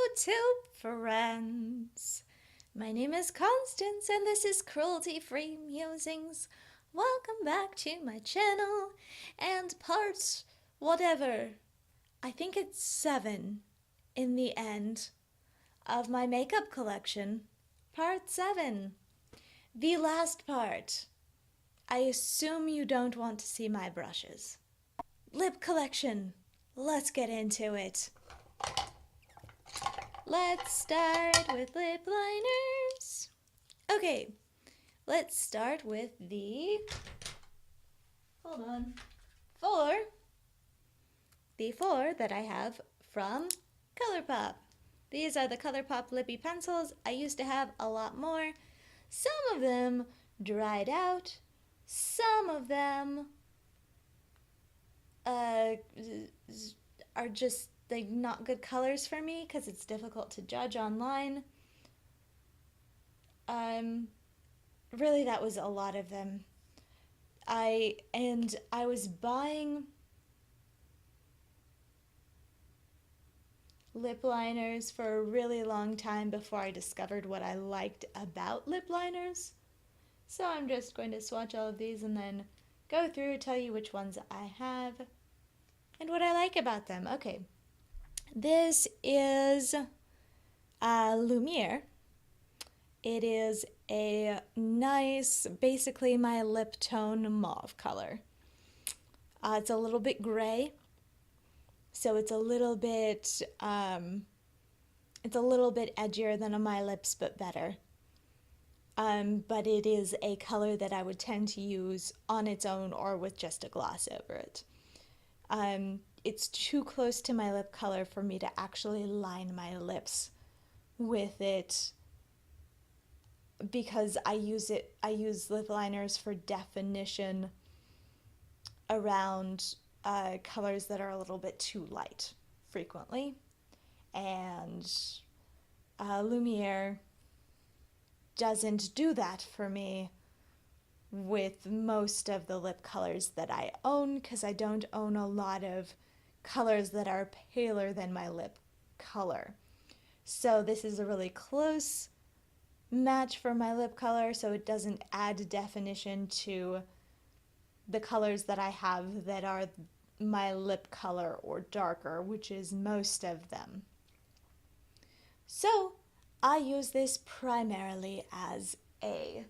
YouTube friends. My name is Constance and this is Cruelty Free Musings. Welcome back to my channel and part whatever. I think it's 7 in the end of my makeup collection. Part 7. The last part. I assume you don't want to see my brushes. Lip collection. Let's get into it. Let's start with lip liners. Okay, let's start with the, the four that I have from ColourPop. These are the ColourPop Lippy pencils. I used to have a lot more. Some of them dried out. Some of them are just like not good colors for me because it's difficult to judge online. Really that was a lot of them. I was buying lip liners for a really long time before I discovered what I liked about lip liners. So I'm just going to swatch all of these and then go through, tell you which ones I have and what I like about them. Okay. This is Lumiere. It is a nice, basically my lip tone mauve color. It's a little bit gray, so it's a little bit edgier than on my lips, but better. But it is a color that I would tend to use on its own or with just a gloss over it. It's too close to my lip color for me to actually line my lips with it because I use lip liners for definition around colors that are a little bit too light frequently. And Lumiere doesn't do that for me with most of the lip colors that I own because I don't own a lot of colors that are paler than my lip color. So this is a really close match for my lip color, so it doesn't add definition to the colors that I have that are my lip color or darker, which is most of them. So I use this primarily as a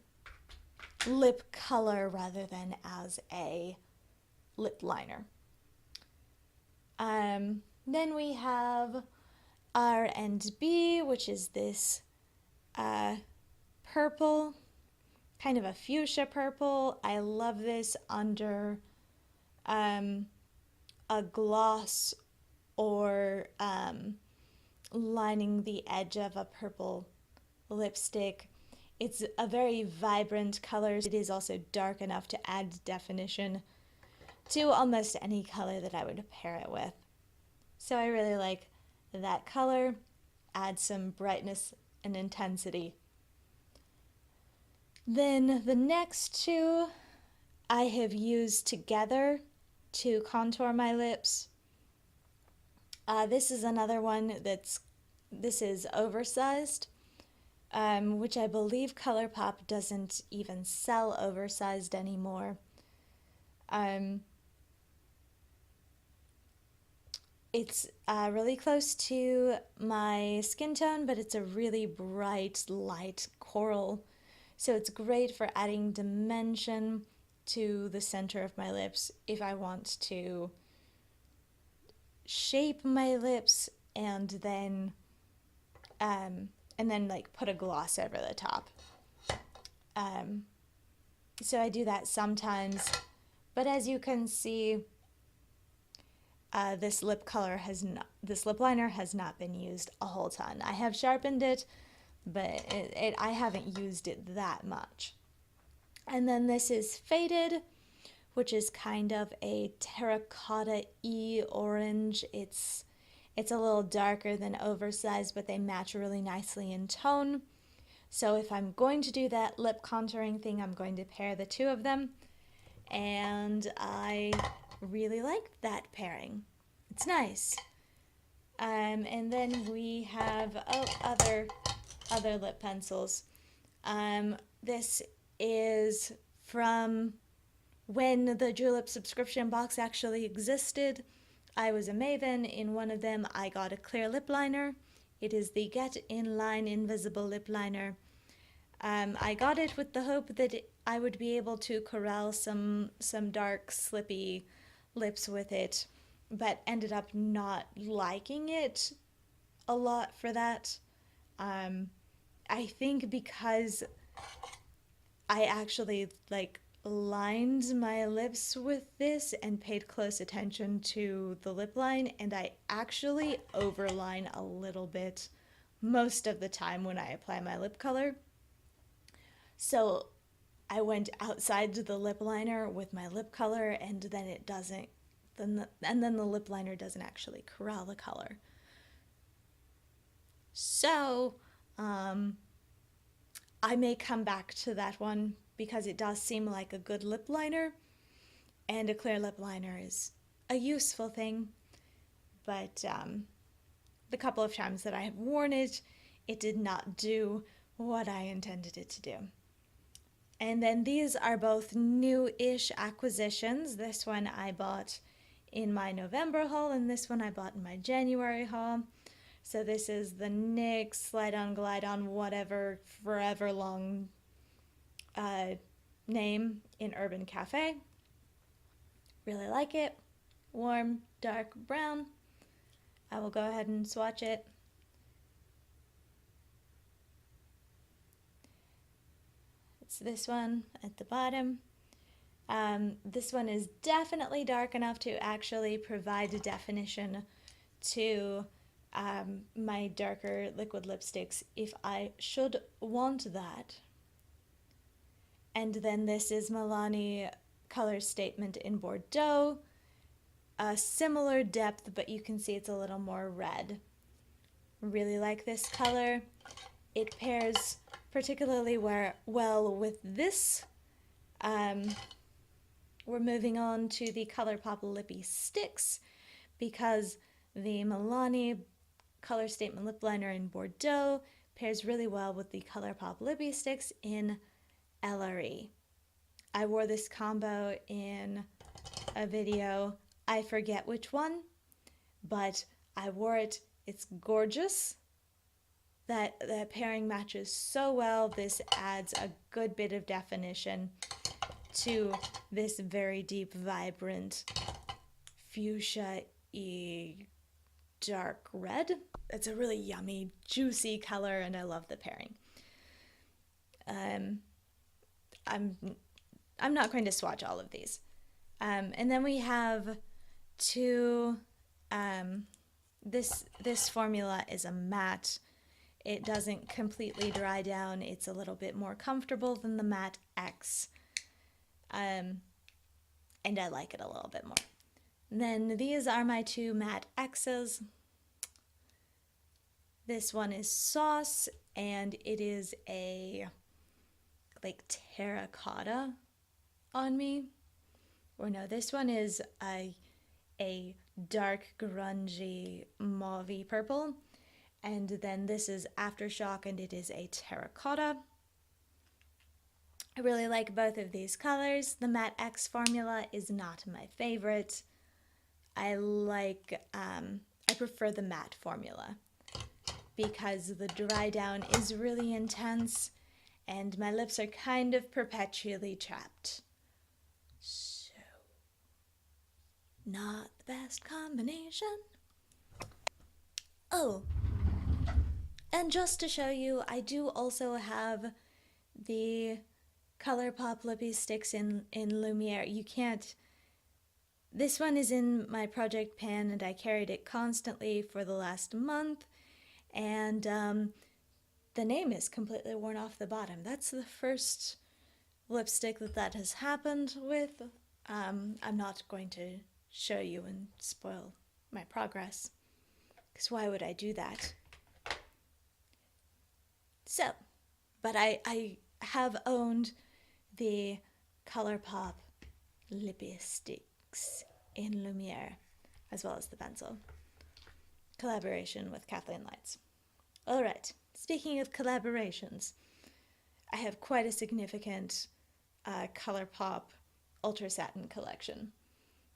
lip color rather than as a lip liner. Then we have R&B, which is this purple, kind of a fuchsia purple. I love this under a gloss or lining the edge of a purple lipstick. It's a very vibrant color. It is also dark enough to add definition to almost any color that I would pair it with. So I really like that color. Add some brightness and intensity. Then the next two I have used together to contour my lips. This is another one this is oversized, which I believe ColourPop doesn't even sell oversized anymore. It's really close to my skin tone, but it's a really bright, light coral. So it's great for adding dimension to the center of my lips if I want to shape my lips and then like put a gloss over the top. So I do that sometimes, but as you can see, this lip liner has not been used a whole ton. I have sharpened it, but I haven't used it that much. And then this is Faded, which is kind of a terracotta-y orange. It's a little darker than oversized, but they match really nicely in tone. So if I'm going to do that lip contouring thing, I'm going to pair the two of them. And I really like that pairing. It's nice. And then we have other lip pencils. This is from when the Julep subscription box actually existed. I was a maven. In one of them, I got a clear lip liner. It is the Get In Line Invisible Lip Liner. I got it with the hope that I would be able to corral some dark, slippy lips with it, but ended up not liking it a lot for that. I think because I actually lined my lips with this and paid close attention to the lip line, and I actually overline a little bit most of the time when I apply my lip color. So I went outside the lip liner with my lip color, and then it doesn't and then the lip liner doesn't actually corral the color. So I may come back to that one because it does seem like a good lip liner, and a clear lip liner is a useful thing. But the couple of times that I have worn it, it did not do what I intended it to do. And then these are both new-ish acquisitions. This one I bought in my November haul, and this one I bought in my January haul. So this is the NYX Slide On Glide On whatever forever long name in Urban Cafe. Really like it. Warm, dark brown. I will go ahead and swatch it. It's this one at the bottom. This one is definitely dark enough to actually provide a definition to my darker liquid lipsticks if I should want that. And then this is Milani Color Statement in Bordeaux. A similar depth, but you can see it's a little more red. Really like this color. It pairs particularly well with this. We're moving on to the ColourPop Lippy Sticks because the Milani Color Statement Lip Liner in Bordeaux pairs really well with the ColourPop Lippy Sticks in LRE. I wore this combo in a video. I forget which one, but I wore it. It's gorgeous. That pairing matches so well. This adds a good bit of definition to this very deep, vibrant fuchsia-y dark red. It's a really yummy, juicy color, and I love the pairing. I'm not going to swatch all of these. And then we have two. This formula is a matte. It doesn't completely dry down. It's a little bit more comfortable than the Matte X. And I like it a little bit more. And then these are my two Matte X's. This one is Sauce, and it is a terracotta on me. Or no, this one is a dark grungy mauvey purple. And then this is Aftershock, and it is a terracotta. I really like both of these colors. The Matte X formula is not my favorite. I prefer the matte formula because the dry down is really intense and my lips are kind of perpetually chapped. So, not the best combination. Oh, and just to show you, I do also have the ColourPop Lippy Sticks in Lumiere. You can't... This one is in my project pan, and I carried it constantly for the last month, and the name is completely worn off the bottom. That's the first lipstick that has happened with. I'm not going to show you and spoil my progress, because why would I do that? So, but I have owned the ColourPop Lippy Sticks in Lumiere, as well as the pencil. collaboration with Kathleen Lights. All right, speaking of collaborations, I have quite a significant ColourPop Ultra Satin collection.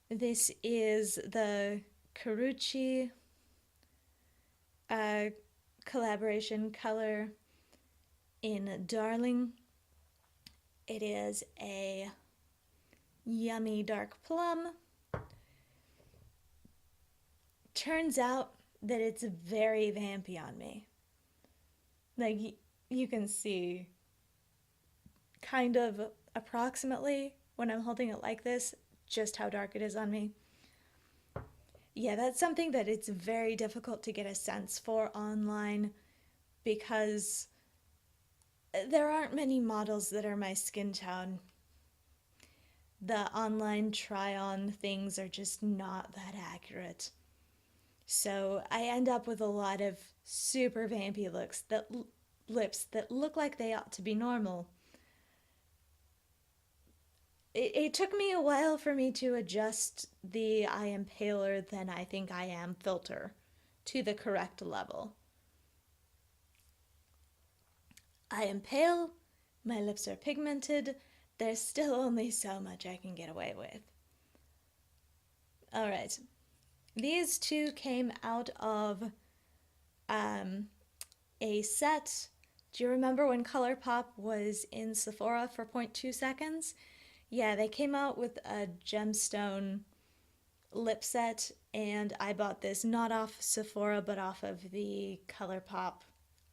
This is the Karuchi collaboration color in Darling. It is a yummy dark plum. Turns out that it's very vampy on me. Like, you can see kind of approximately when I'm holding it like this just how dark it is on me. Yeah, that's something that it's very difficult to get a sense for online because there aren't many models that are my skin tone. The online try-on things are just not that accurate. So I end up with a lot of super vampy lips that look like they ought to be normal. It took me a while for me to adjust the I am paler than I think I am filter to the correct level. I am pale, my lips are pigmented, there's still only so much I can get away with. Alright, these two came out of a set. Do you remember when ColourPop was in Sephora for 0.2 seconds? Yeah, they came out with a gemstone lip set, and I bought this not off Sephora but off of the ColourPop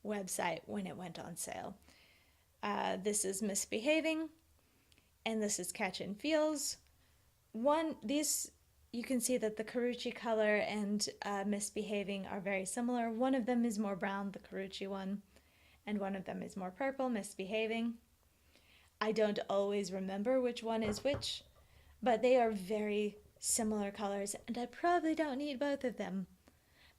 website when it went on sale. This is Misbehaving, and this is Catch and Feels. These you can see that the Karuchi color and Misbehaving are very similar. One of them is more brown, the Karuchi one, and one of them is more purple, Misbehaving. I don't always remember which one is which, but they are very similar colors, and I probably don't need both of them.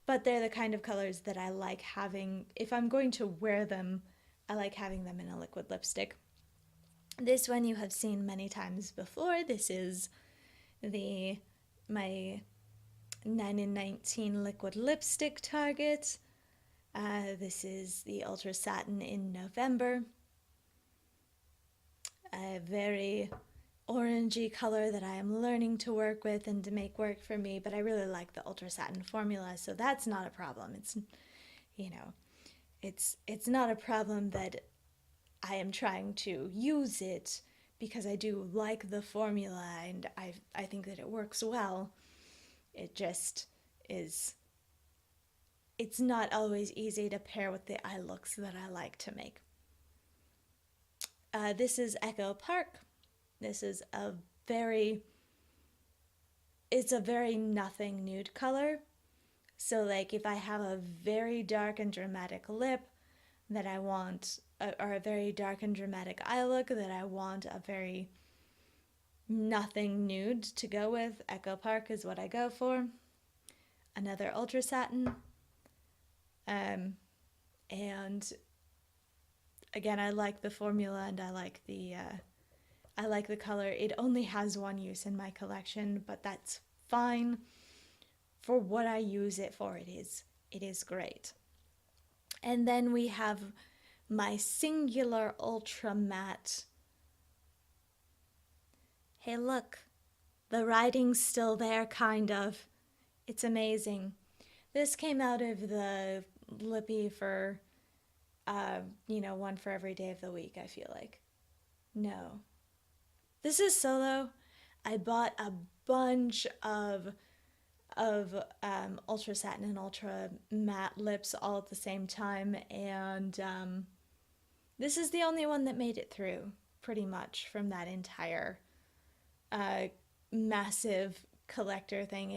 But they're the kind of colors that I like having. If I'm going to wear them, I like having them in a liquid lipstick. This one you have seen many times before. This is my 9 in 19 liquid lipstick Target. This is the Ultra Satin in November. A very orangey color that I am learning to work with and to make work for me, but I really like the Ultra Satin formula, so that's not a problem. It's not a problem that I am trying to use it because I do like the formula and I think that it works well. It just is, it's not always easy to pair with the eye looks that I like to make. This is Echo Park. This is it's a very nothing nude color. So like if I have a very dark and dramatic lip that I want, or a very dark and dramatic eye look that I want a very nothing nude to go with, Echo Park is what I go for. Another Ultra Satin. And again, I like the formula and I like the color. It only has one use in my collection, but that's fine. For what I use it for, it is great. And then we have my Singular Ultra Matte. Hey, look, the writing's still there, kind of. It's amazing. This came out of the Lippy for, one for every day of the week, I feel like. No. This is solo. I bought a bunch of Ultra Satin and Ultra Matte lips all at the same time, and this is the only one that made it through, pretty much, from that entire massive collector thing.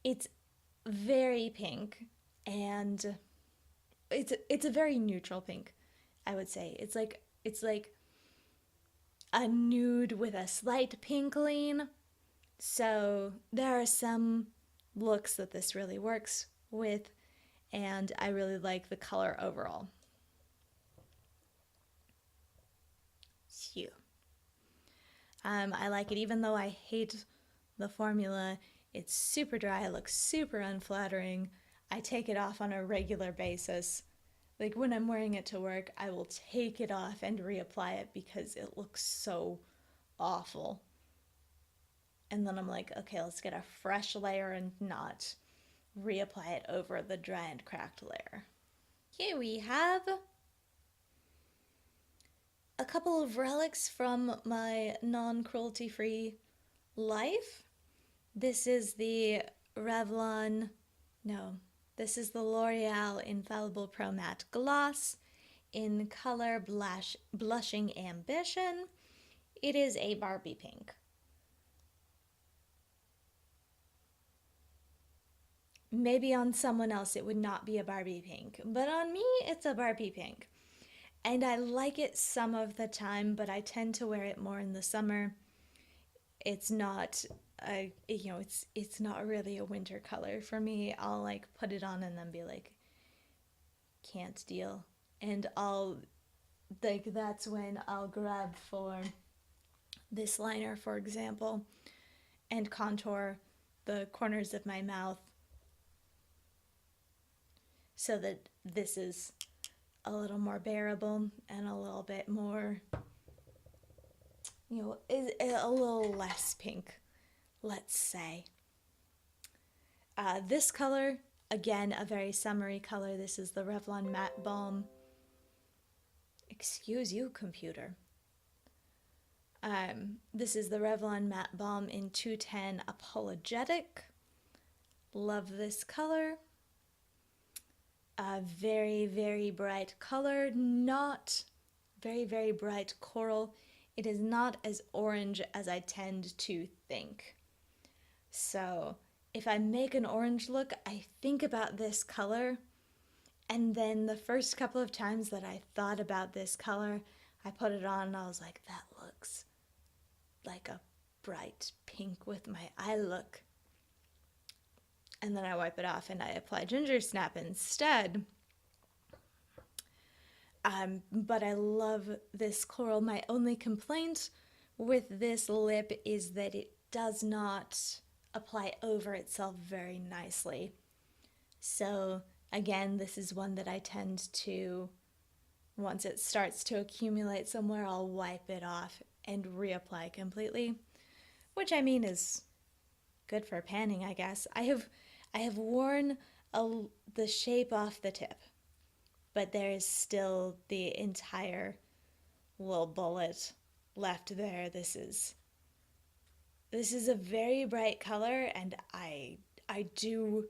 It's very pink, and it's a very neutral pink, I would say. It's like a nude with a slight pink lean. So there are some looks that this really works with, and I really like the color overall. I like it, even though I hate the formula. It's super dry, it looks super unflattering. I take it off on a regular basis. Like when I'm wearing it to work, I will take it off and reapply it because it looks so awful. And then I'm like, okay, let's get a fresh layer and not reapply it over the dry and cracked layer. Here we have a couple of relics from my non-cruelty free life. This is the Revlon, no, this is the L'Oreal Infallible Pro Matte Gloss in color Blushing Ambition. It is a Barbie pink. Maybe on someone else it would not be a Barbie pink, but on me it's a Barbie pink. And I like it some of the time, but I tend to wear it more in the summer. It's not it's not really a winter color for me. I'll like put it on and then be like, can't deal. And I'll like that's when I'll grab for this liner, for example, and contour the corners of my mouth so that this is a little more bearable and a little bit more, a little less pink, let's say. This color, again, a very summery color. This is the Revlon Matte Balm. Excuse you, computer. This is the Revlon Matte Balm in 210 Apologetic. Love this color. A very, very bright color, not very, very bright coral. It is not as orange as I tend to think. So if I make an orange look, I think about this color, and then the first couple of times that I thought about this color, I put it on and I was like, that looks like a bright pink with my eye look. And then I wipe it off and I apply Ginger Snap instead. But I love this coral. My only complaint with this lip is that it does not apply over itself very nicely. So again, this is one that I tend to, once it starts to accumulate somewhere, I'll wipe it off and reapply completely, which I mean is good for panning, I guess. I have worn the shape off the tip, but there is still the entire little bullet left there. This is a very bright color, and I do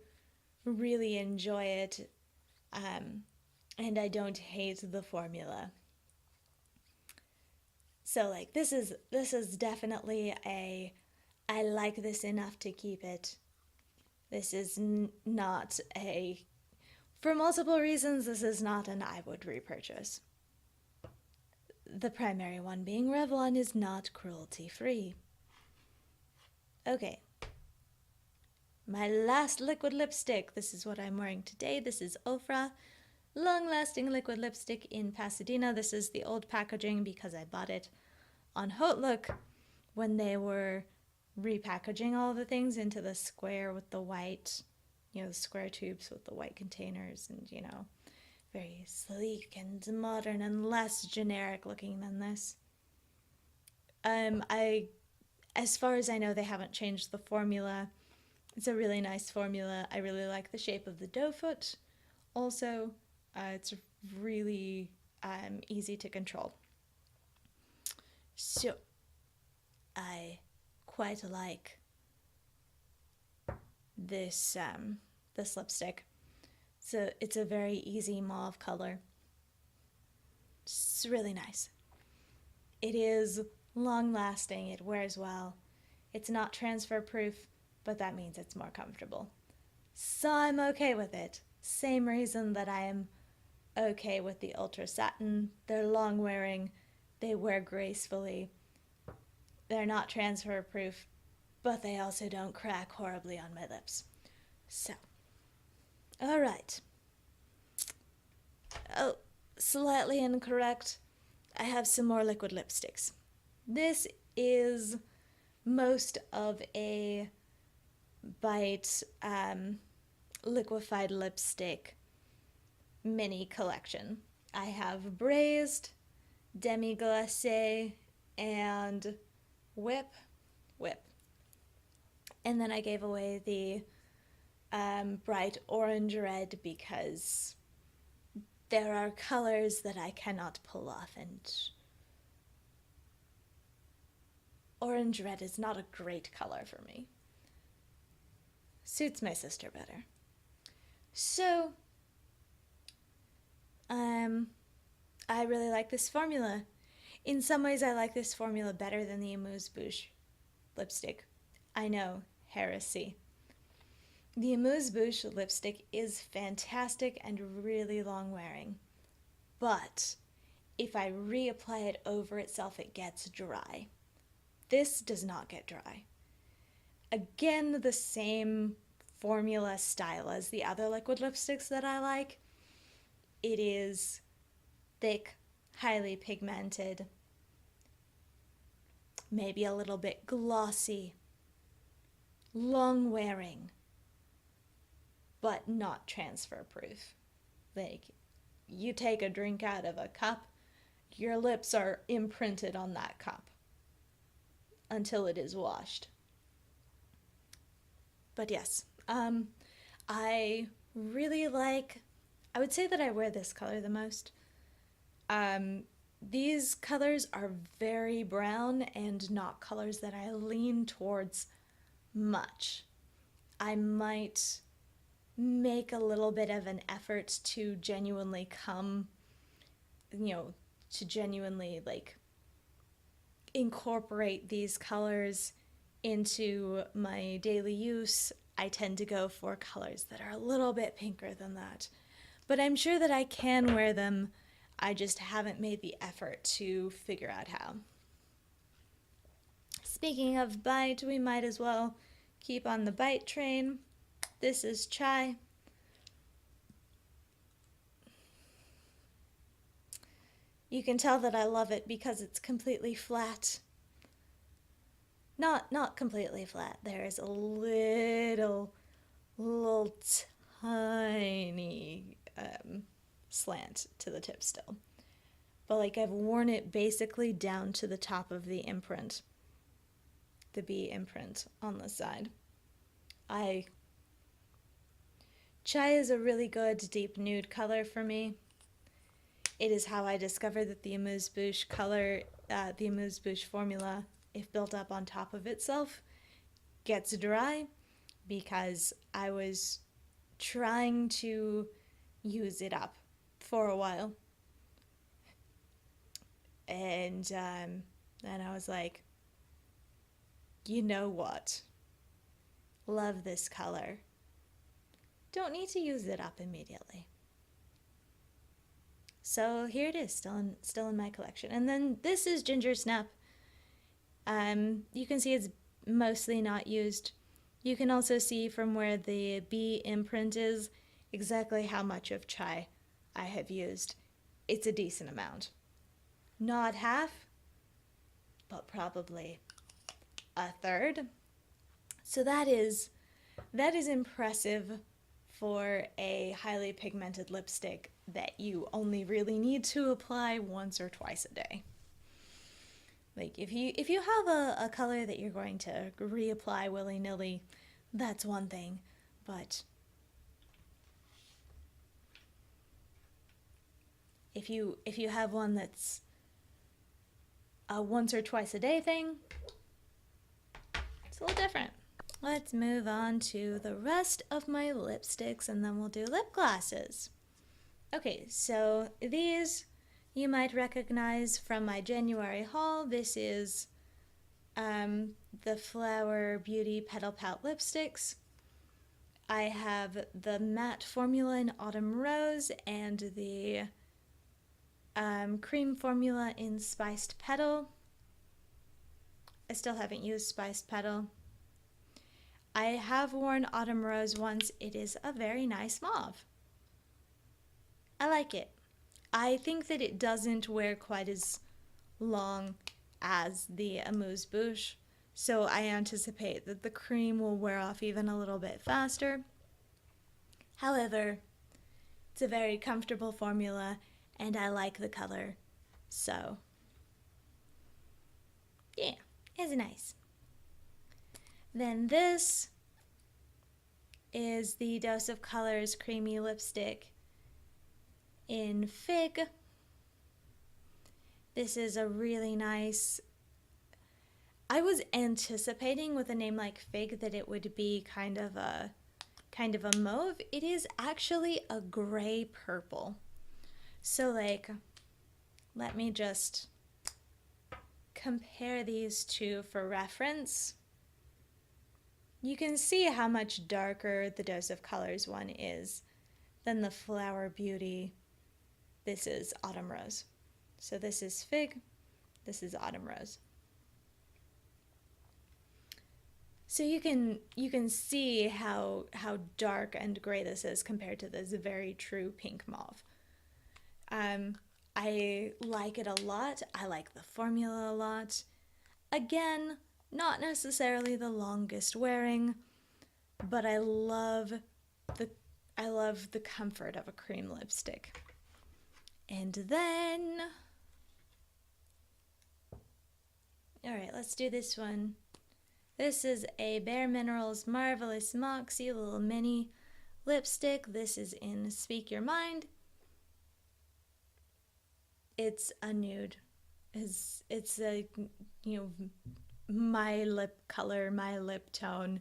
really enjoy it, and I don't hate the formula. So like this is definitely I like this enough to keep it. This is not for multiple reasons, this is not an I would repurchase. The primary one being Revlon is not cruelty free. Okay. My last liquid lipstick. This is what I'm wearing today. This is Ofra long-lasting liquid lipstick in Pasadena. This is the old packaging because I bought it on Hotlook when they were repackaging all the things into the square with the white, the square tubes with the white containers, and very sleek and modern and less generic looking than this. As far as I know, they haven't changed the formula. It's a really nice formula. I really like the shape of the doe foot. Also, it's really easy to control. So, I quite like this this lipstick. So it's a very easy mauve color. It's really nice. It is long lasting. It wears well. It's not transfer proof, but that means it's more comfortable. So I'm okay with it. Same reason that I am okay with the Ultra Satin. They're long wearing. They wear gracefully. They're not transfer proof, but they also don't crack horribly on my lips. So, alright. Oh, slightly incorrect. I have some more liquid lipsticks. This is most of a Bite liquefied lipstick mini collection. I have Braised, Demi Glacé, and Whip. And then I gave away the bright orange red because there are colors that I cannot pull off, and orange red is not a great color for me. Suits my sister better. So, I really like this formula. In some ways, I like this formula better than the Amuse Bouche lipstick. I know, heresy. The Amuse Bouche lipstick is fantastic and really long wearing, but if I reapply it over itself, it gets dry. This does not get dry. Again, the same formula style as the other liquid lipsticks that I like. It is thick, highly pigmented, maybe a little bit glossy, long wearing, but not transfer proof. Like, you take a drink out of a cup, your lips are imprinted on that cup until it is washed. But yes, I really like, I would say that I wear this color the most. These colors are very brown and not colors that I lean towards much. I might make a little bit of an effort to genuinely to genuinely like incorporate these colors into my daily use. I tend to go for colors that are a little bit pinker than that. But I'm sure that I can wear them. I just haven't made the effort to figure out how. Speaking of bite, we might as well keep on the bite train. This is Chai. You can tell that I love it because it's completely flat. Not completely flat. There is a little tiny slant to the tip still. But like, I've worn it basically down to the top of the imprint. The B imprint on the side. Chai is a really good deep nude color for me. It is how I discovered that the Amuse Bouche color, the Amuse Bouche formula, if built up on top of itself, gets dry, because I was trying to use it up for a while. And then I was like, you know what? Love this color. Don't need to use it up immediately. So here it is, still in my collection. And then this is Ginger Snap. You can see it's mostly not used. You can also see from where the B imprint is exactly how much of Chai I have used. It's a decent amount. Not half, but probably a third. So that is impressive for a highly pigmented lipstick that you only really need to apply once or twice a day. Like, if you have a color that you're going to reapply willy-nilly, that's one thing, but if you have one that's a once or twice a day thing, it's a little different. Let's move on to the rest of my lipsticks, and then we'll do lip glosses. Okay, so these you might recognize from my January haul. This is the Flower Beauty Petal Pout lipsticks. I have the matte formula in Autumn Rose and the cream formula in Spiced Petal. I still haven't used Spiced Petal. I have worn Autumn Rose once. It is a very nice mauve. I like it. I think that it doesn't wear quite as long as the Amuse Bouche, So I anticipate that the cream will wear off even a little bit faster. However, it's a very comfortable formula and I like the color. So, yeah, it's nice. Then this is the Dose of Colors Creamy Lipstick in Fig. This is a really nice... I was anticipating with a name like Fig that it would be kind of a mauve. It is actually a gray purple. So like, let me just compare these two for reference. You can see how much darker the Dose of Colors one is than the Flower Beauty. This is Autumn Rose. So this is Fig, this is Autumn Rose. So you can see how dark and gray this is compared to this very true pink mauve. I like it a lot. I like the formula a lot. Again, not necessarily the longest wearing, but I love the comfort of a cream lipstick. And then, all right, let's do this one. This is a bareMinerals Marvelous Moxie little mini lipstick. This is in Speak Your Mind. It's a nude. It's a, you know, my lip color, my lip tone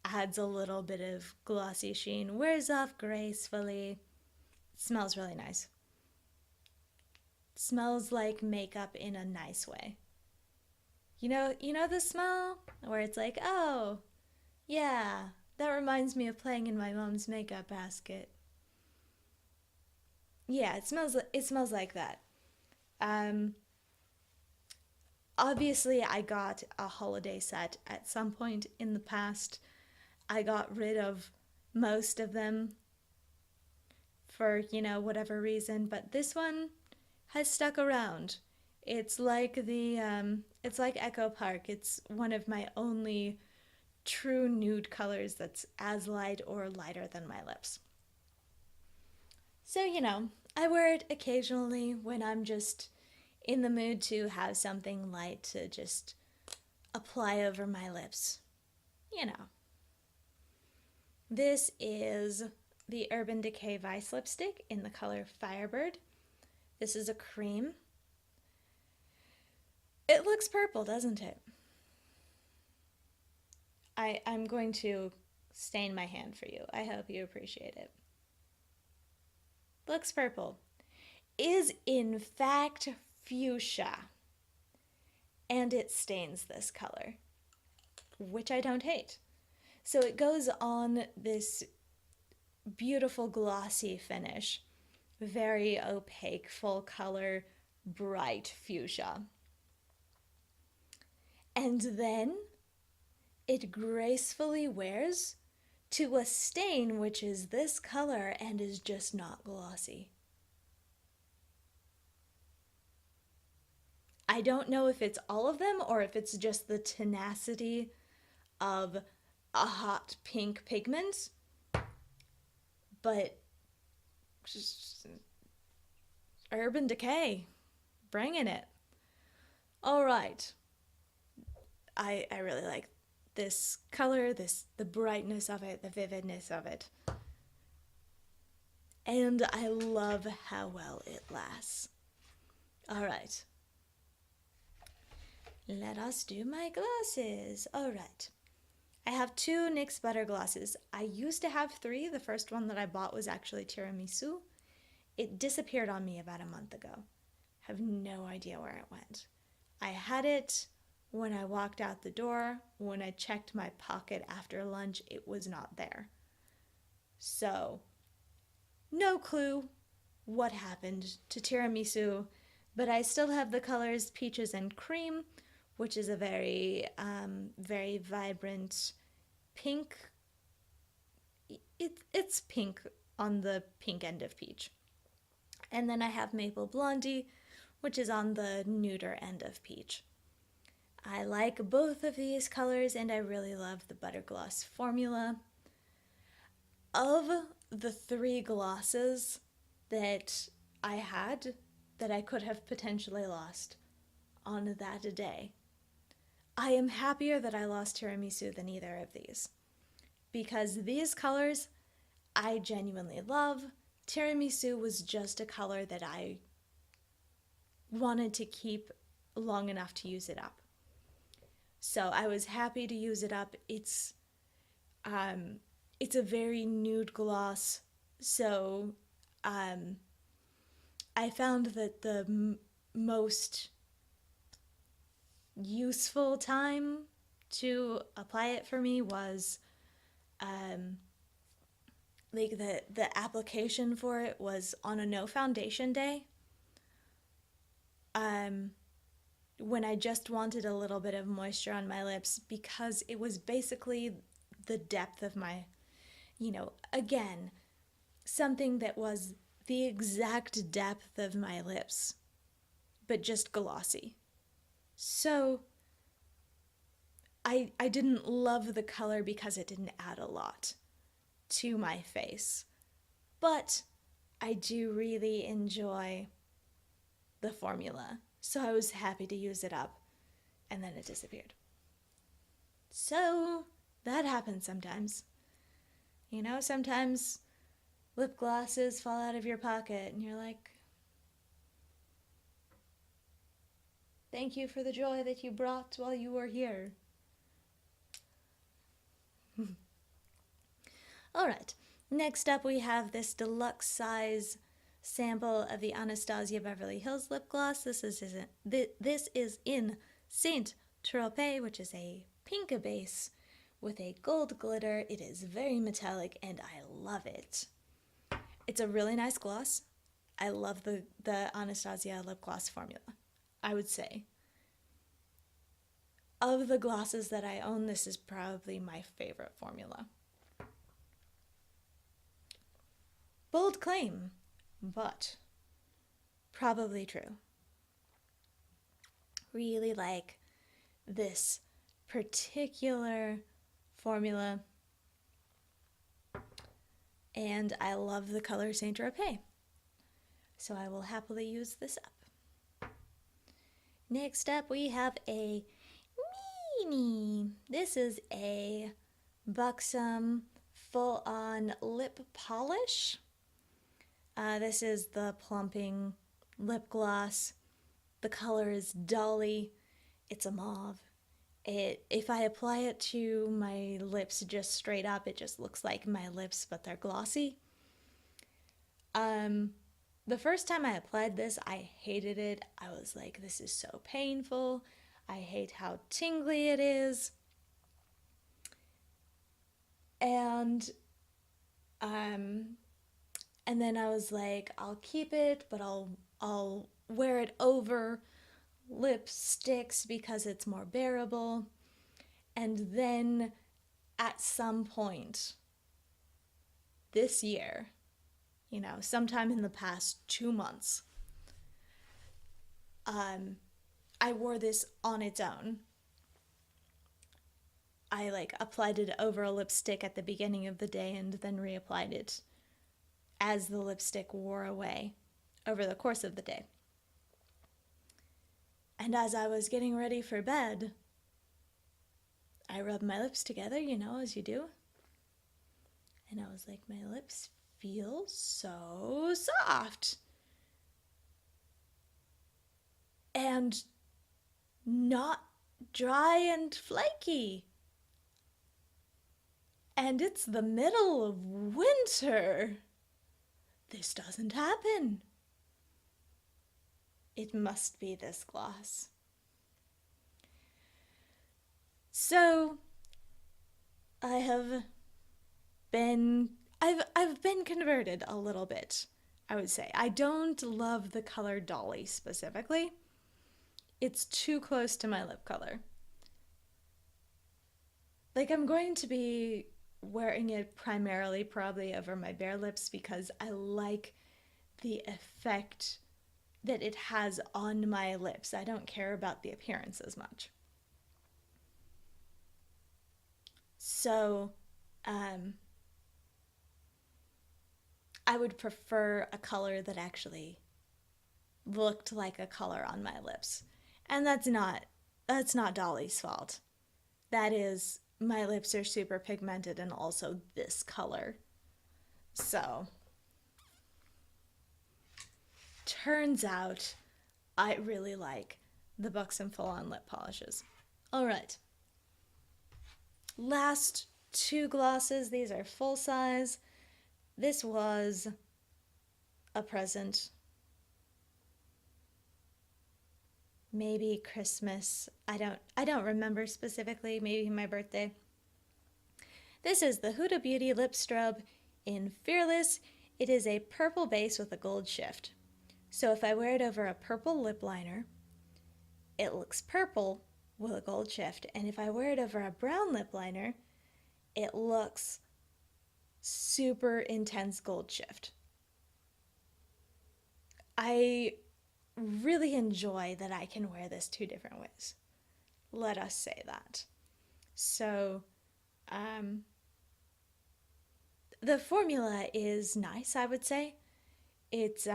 adds a little bit of glossy sheen, wears off gracefully. It smells really nice. It smells like makeup in a nice way. You know the smell where it's like, oh, yeah, that reminds me of playing in my mom's makeup basket. Yeah, it smells like that. Obviously, I got a holiday set at some point in the past. I got rid of most of them for, whatever reason, but this one has stuck around. It's like it's like Echo Park. It's one of my only true nude colors that's as light or lighter than my lips. So, I wear it occasionally when I'm just in the mood to have something light to just apply over my lips. This is the Urban Decay Vice lipstick in the color Firebird. This is a cream. It looks purple, doesn't it? I'm going to stain my hand for you. I hope you appreciate it. Looks purple. Is in fact fuchsia. And it stains this color, which I don't hate. So it goes on this beautiful glossy finish. Very opaque, full color, bright fuchsia. And then it gracefully wears to a stain which is this color and is just not glossy. I don't know if it's all of them or if it's just the tenacity of a hot pink pigment, but Urban Decay, bringing it. All right. I really like this color, the brightness of it, the vividness of it. And I love how well it lasts. All right. Let us do my glosses. All right. I have 2 NYX Butter glosses. I used to have 3. The first one that I bought was actually Tiramisu. It disappeared on me about a month ago. Have no idea where it went. I had it when I walked out the door. When I checked my pocket after lunch, it was not there. So, no clue what happened to Tiramisu, but I still have the colors Peaches and Cream, which is a very, very vibrant pink. It's pink on the pink end of peach. And then I have Maple Blondie, which is on the nuder end of peach. I like both of these colors and I really love the Butter Gloss formula. Of the three glosses that I had that I could have potentially lost on that day, I am happier that I lost Tiramisu than either of these. Because these colors I genuinely love. Tiramisu was just a color that I wanted to keep long enough to use it up. So I was happy to use it up. It's a very nude gloss, so I found that the most useful time to apply it for me was like the application for it was on a no foundation day. When I just wanted a little bit of moisture on my lips because it was basically the depth of my, again, something that was the exact depth of my lips, but just glossy. So I didn't love the color because it didn't add a lot to my face. But I do really enjoy the formula. So I was happy to use it up, and then it disappeared. So that happens sometimes. Sometimes lip glosses fall out of your pocket, and you're like, thank you for the joy that you brought while you were here. Alright, next up we have this deluxe size sample of the Anastasia Beverly Hills lip gloss. This is in Saint Tropez, which is a pink base with a gold glitter. It is very metallic and I love it. It's a really nice gloss. I love the Anastasia lip gloss formula, I would say. Of the glosses that I own, this is probably my favorite formula. Bold claim, but probably true. Really like this particular formula, and I love the color Saint Tropez, so I will happily use this up. Next up we have a Meanie. This is a buxom full-on lip polish. This is the plumping lip gloss. The color is Dolly. It's a mauve. If I apply it to my lips just straight up, it just looks like my lips, but they're glossy. The first time I applied this, I hated it. I was like, this is so painful. I hate how tingly it is. And then I was like, I'll keep it, but I'll wear it over lipsticks because it's more bearable. And then at some point this year, sometime in the past 2 months, I wore this on its own. I applied it over a lipstick at the beginning of the day and then reapplied it as the lipstick wore away over the course of the day. And as I was getting ready for bed, I rubbed my lips together, as you do. And I was like, my lips feel so soft. And not dry and flaky. And it's the middle of winter. This doesn't happen. It must be this gloss. So I've been converted a little bit, I would say. I don't love the color Dolly specifically. It's too close to my lip color. I'm going to be wearing it primarily probably over my bare lips because I like the effect that it has on my lips. I don't care about the appearance as much. So, I would prefer a color that actually looked like a color on my lips. And that's not Dolly's fault. That is, my lips are super pigmented and also this color. So, turns out I really like the Buxom Full On Lip Polishes. Alright. Last two glosses. These are full size. This was a present. Maybe Christmas. I don't remember specifically. Maybe my birthday. This is the Huda Beauty Lip Strobe in Fearless. It is a purple base with a gold shift. So if I wear it over a purple lip liner, it looks purple with a gold shift. And if I wear it over a brown lip liner, it looks super intense gold shift. I really enjoy that I can wear this two different ways. Let us say that. So, the formula is nice, I would say. It's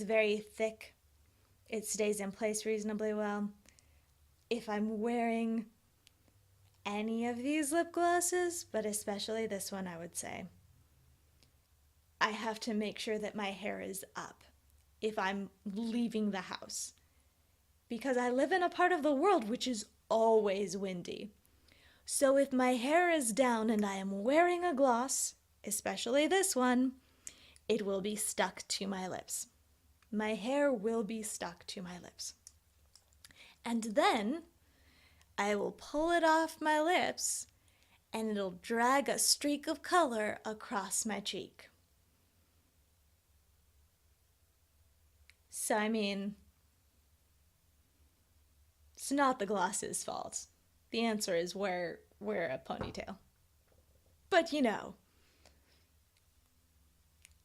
very thick. It stays in place reasonably well. If I'm wearing any of these lip glosses, but especially this one, I would say, I have to make sure that my hair is up if I'm leaving the house. Because I live in a part of the world which is always windy. So if my hair is down and I am wearing a gloss, especially this one, it will be stuck to my lips. My hair will be stuck to my lips. And then I will pull it off my lips and it'll drag a streak of color across my cheek. So, I mean, it's not the gloss's fault. The answer is wear a ponytail. But you know,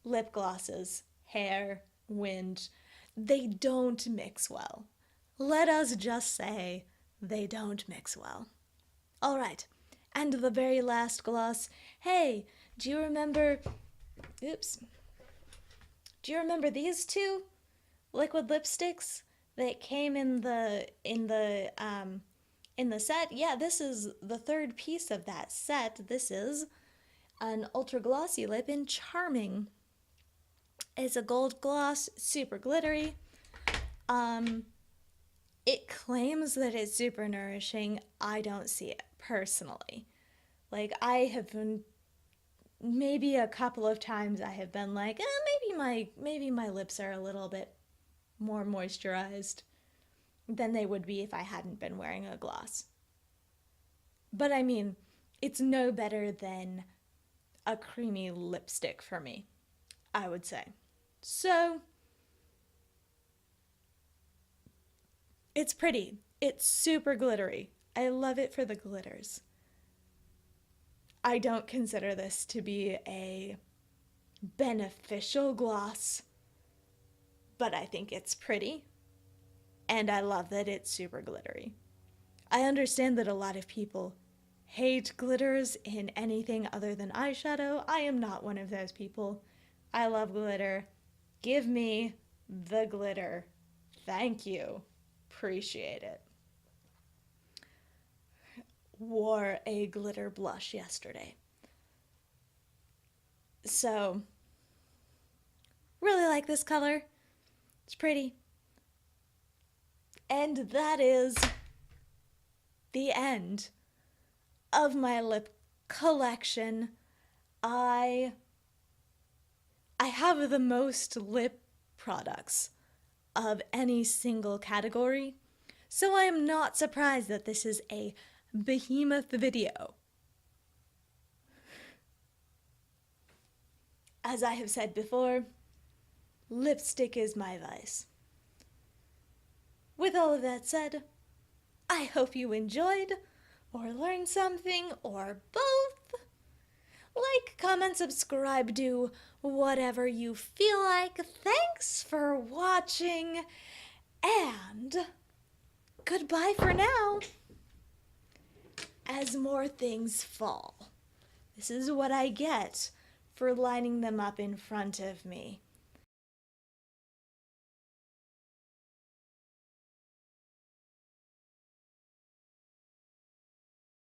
lip glosses, hair, wind, they don't mix well. Let us just say they don't mix well. All right, and the very last gloss. Hey, do you remember these two liquid lipsticks that came in the set? Yeah, this is the third piece of that set. This is an ultra glossy lip in Charming. It's a gold gloss, super glittery. It claims that it's super nourishing. I don't see it personally. Like, I have been, maybe a couple of times I have been like, maybe my lips are a little bit more moisturized than they would be if I hadn't been wearing a gloss. But I mean, it's no better than a creamy lipstick for me, I would say. So, it's pretty. It's super glittery. I love it for the glitters. I don't consider this to be a beneficial gloss, but I think it's pretty, and I love that it's super glittery. I understand that a lot of people hate glitters in anything other than eyeshadow. I am not one of those people. I love glitter. Give me the glitter. Thank you. Appreciate it. Wore a glitter blush yesterday. So, really like this color. It's pretty. And that is the end of my lip collection. I have the most lip products of any single category, so I am not surprised that this is a behemoth video. As I have said before, lipstick is my vice. With all of that said, I hope you enjoyed or learned something or both. Like, comment, subscribe, do whatever you feel like. Thanks for watching, and goodbye for now. as more things fall. This is what I get for lining them up in front of me.